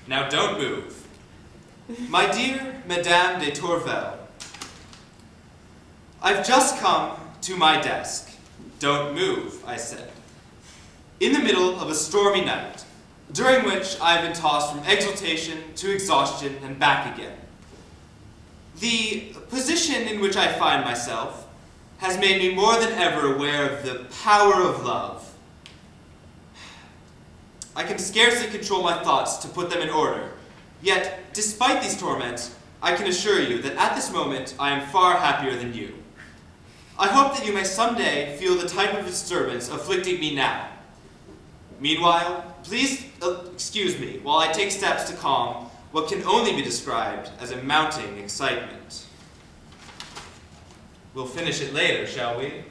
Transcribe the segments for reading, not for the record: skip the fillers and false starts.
Now don't move. My dear Madame de Tourvel, I've just come to my desk. Don't move, I said. In the middle of a stormy night, during which I have been tossed from exultation to exhaustion and back again. The position in which I find myself has made me more than ever aware of the power of love. I can scarcely control my thoughts to put them in order, yet, despite these torments, I can assure you that at this moment I am far happier than you. I hope that you may someday feel the type of disturbance afflicting me now. Meanwhile, please excuse me while I take steps to calm what can only be described as a mounting excitement. We'll finish it later, shall we?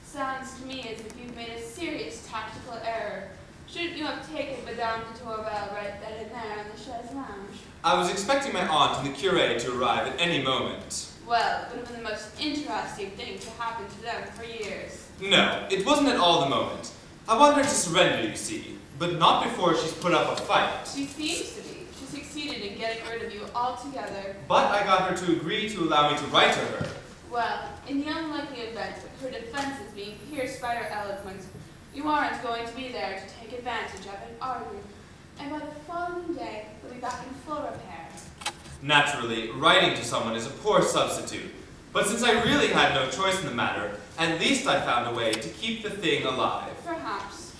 Sounds to me as if you've made a serious tactical error. Shouldn't you have taken Madame de Tourvel right then and there on the chaise lounge? I was expecting my aunt and the curé to arrive at any moment. Well, it would have been the most interesting thing to happen to them for years. No, it wasn't at all the moment. I want her to surrender, you see, but not before she's put up a fight. She seems to be. She succeeded in getting rid of you altogether. But I got her to agree to allow me to write to her. Well, in the unlikely event of her defenses being pierced by her eloquence, you aren't going to be there to take advantage of it, are you? And by the following day, you'll be back in full repair. Naturally, writing to someone is a poor substitute. But since I really had no choice in the matter, at least I found a way to keep the thing alive. Perhaps.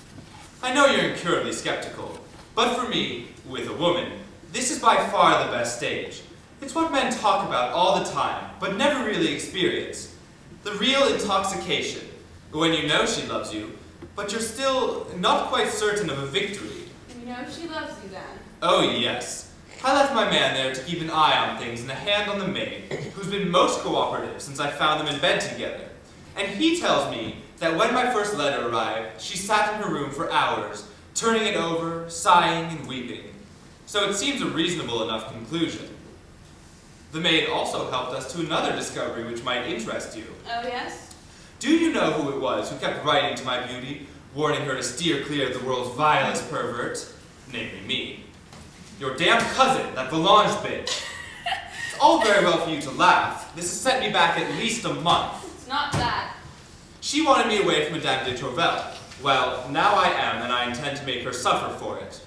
I know you're incurably skeptical, but for me, with a woman, this is by far the best stage. It's what men talk about all the time, but never really experience. The real intoxication, when you know she loves you, but you're still not quite certain of a victory. You know she loves you then? Oh yes. I left my man there to keep an eye on things and a hand on the maid, who's been most cooperative since I found them in bed together. And he tells me that when my first letter arrived, she sat in her room for hours, turning it over, sighing and weeping. So it seems a reasonable enough conclusion. The maid also helped us to another discovery which might interest you. Oh, yes? Do you know who it was who kept writing to my beauty, warning her to steer clear of the world's vilest pervert? Namely me. Your damn cousin, that Volange bitch. It's all very well for you to laugh. This has set me back at least a month. It's not that. She wanted me away from Madame de Tourvel. Well, now I am, and I intend to make her suffer for it.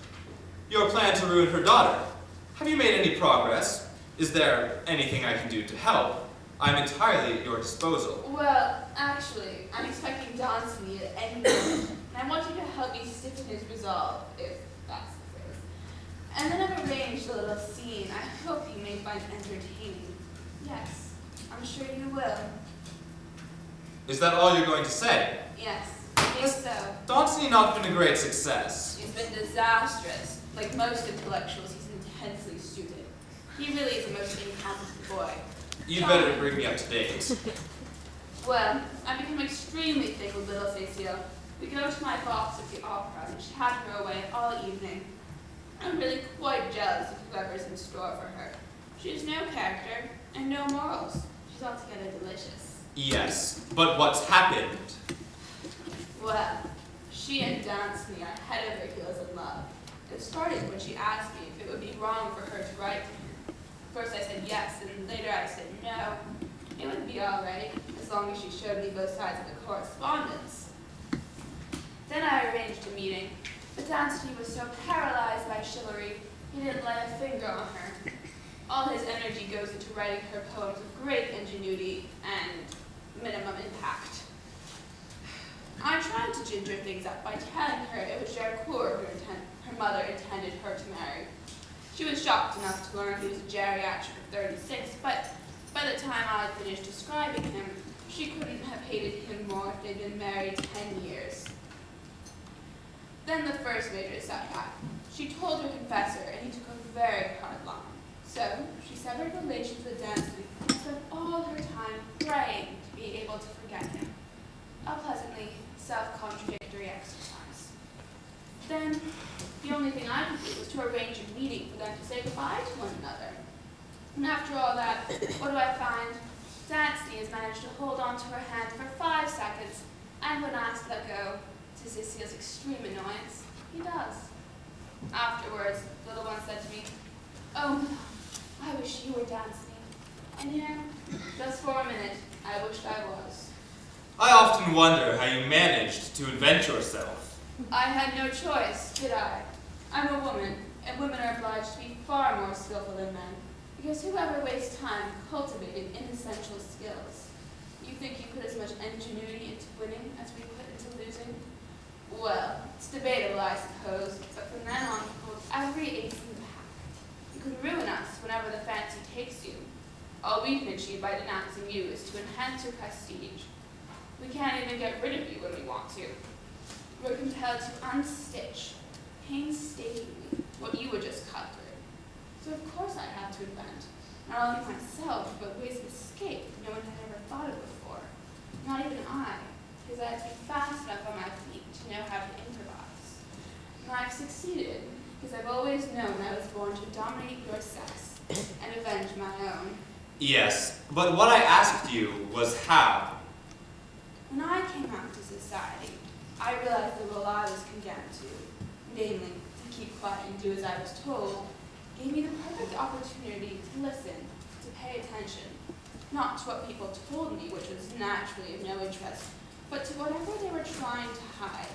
Your plan to ruin her daughter. Have you made any progress? Is there anything I can do to help? I'm entirely at your disposal. Well, actually, I'm expecting Danceny at any moment, and I want you to help me stiffen his resolve, if that's the phrase. And then I've arranged a little scene I hope you may find entertaining. Yes, I'm sure you will. Is that all you're going to say? Yes, I think so. Danceny not been a great success. He's been disastrous. Like most intellectuals, he's intensely stupid. He really is the most incompetent boy. You'd better bring me up to date. Well, I've become extremely thick with little Cecile. We go to my box at the opera and chat her away all evening. I'm really quite jealous of whoever's in store for her. She has no character and no morals. She's altogether delicious. Yes, but what's happened? Well, she and Danceny are head over heels in love. It started when she asked me if it would be wrong for her to write to me. First I said yes, and later I said no. It would be all right, as long as she showed me both sides of the correspondence. Then I arranged a meeting, but Danceny was so paralyzed by chivalry, he didn't lay a finger on her. All his energy goes into writing her poems of great ingenuity and minimum impact. I tried to ginger things up by telling her it was Jericoeur who her mother intended her to marry. She was shocked enough to learn he was a geriatric of 36, but by the time I had finished describing him, she couldn't have hated him more if they'd been married 10 years. Then the first major setback. She told her confessor, and he took a very hard line. So she severed relations with Danceny and spent all her time praying to be able to forget him. A pleasantly self-contradictory exercise. Then, the only thing I could do was to arrange a meeting for them to say goodbye to one another. And after all that, what do I find? Danceny has managed to hold on to her hand for 5 seconds, and when asked to let go, to Cecile's extreme annoyance, he does. Afterwards, the little one said to me, "Oh, no, I wish you were dancing. And here, just for a minute, I wished I was." I often wonder how you managed to invent yourself. I had no choice, did I? I'm a woman, and women are obliged to be far more skillful than men, because whoever wastes time cultivating inessential skills? You think you put as much ingenuity into winning as we put into losing? Well, it's debatable, I suppose, but from then on, you hold every ace in the pack. You can ruin us whenever the fancy takes you. All we can achieve by denouncing you is to enhance your prestige. We can't even get rid of you when we want to. We're compelled to unstitch, painstakingly, what you were just cut through. So of course I have to invent, not only myself, but ways of escape no one had ever thought of before. Not even I, because I had to be fast enough on my feet to know how to improvise. And I've succeeded, because I've always known I was born to dominate your sex and avenge my own. Yes, but what I asked you was how. When I came out into society, I realized the role I was condemned to, namely, to keep quiet and do as I was told, gave me the perfect opportunity to listen, to pay attention, not to what people told me, which was naturally of no interest, but to whatever they were trying to hide.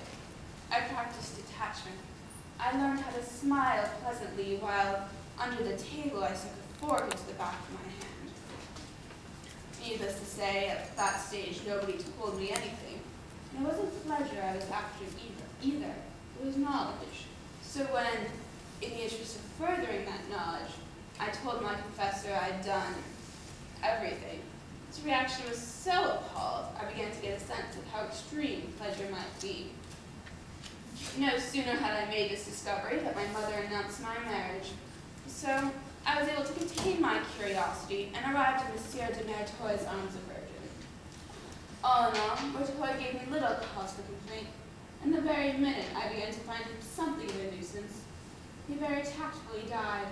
I practiced detachment. I learned how to smile pleasantly while, under the table, I stuck a fork into the back of my hand. Needless to say, at that stage, nobody told me anything. And it wasn't pleasure I was after either. It was knowledge. So when, in the interest of furthering that knowledge, I told my confessor I'd done everything, his reaction was so appalled, I began to get a sense of how extreme pleasure might be. No sooner had I made this discovery that my mother announced my marriage. So I was able to contain my curiosity and arrived in Monsieur de Merteuil's arms a virgin. All in all, Merteuil gave me little cause for complaint, and the very minute I began to find him something of a nuisance, he very tactfully died.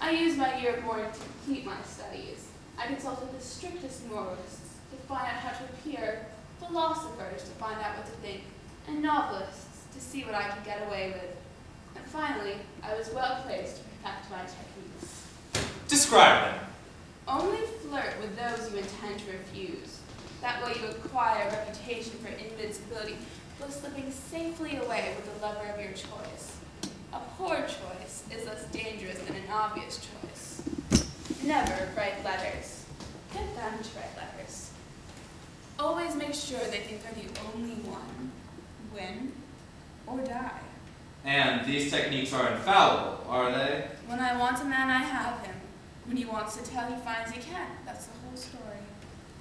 I used my year of mourning to complete my studies. I consulted the strictest moralists to find out how to appear, philosophers to find out what to think, and novelists to see what I could get away with. And finally, I was well placed to perfect my techniques. Describe them. Only flirt with those you intend to refuse. That way you acquire a reputation for invincibility while slipping safely away with the lover of your choice. A poor choice is less dangerous than an obvious choice. Never write letters. Get them to write letters. Always make sure they think they're the only one. Win or die. And these techniques are infallible, are they? When I want a man, I have him. When he wants to tell, he finds he can. That's the whole story.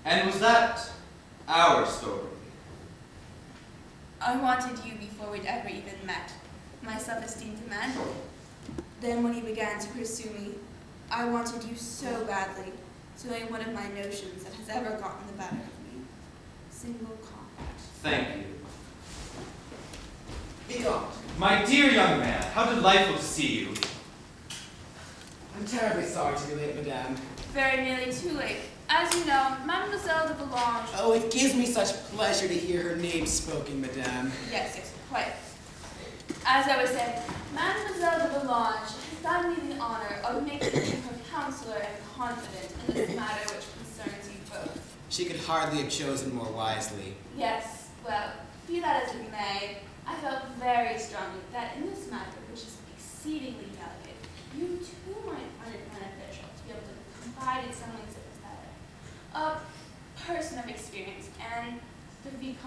And was that our story? I wanted you before we'd ever even met. My self-esteem demanded it. Then when he began to pursue me, I wanted you so badly. It's only one of my notions that has ever gotten the better of me. Single contact. Thank you. Begone. My dear young man, how delightful to see you. I'm terribly sorry to be late, madame. Very nearly too late. As you know, Mademoiselle de Volanges. Oh, it gives me such pleasure to hear her name spoken, madame. Yes, quite. As I was saying, Mademoiselle de Volanges has done me the honor of making me her counselor and confidant in this matter which concerns you both. She could hardly have chosen more wisely. Yes, well, be that as it may, I felt very strongly that in this matter, which is exceedingly delicate, you too might find it beneficial to be able to confide in someone sympathetic, a person of experience, and the Vicomte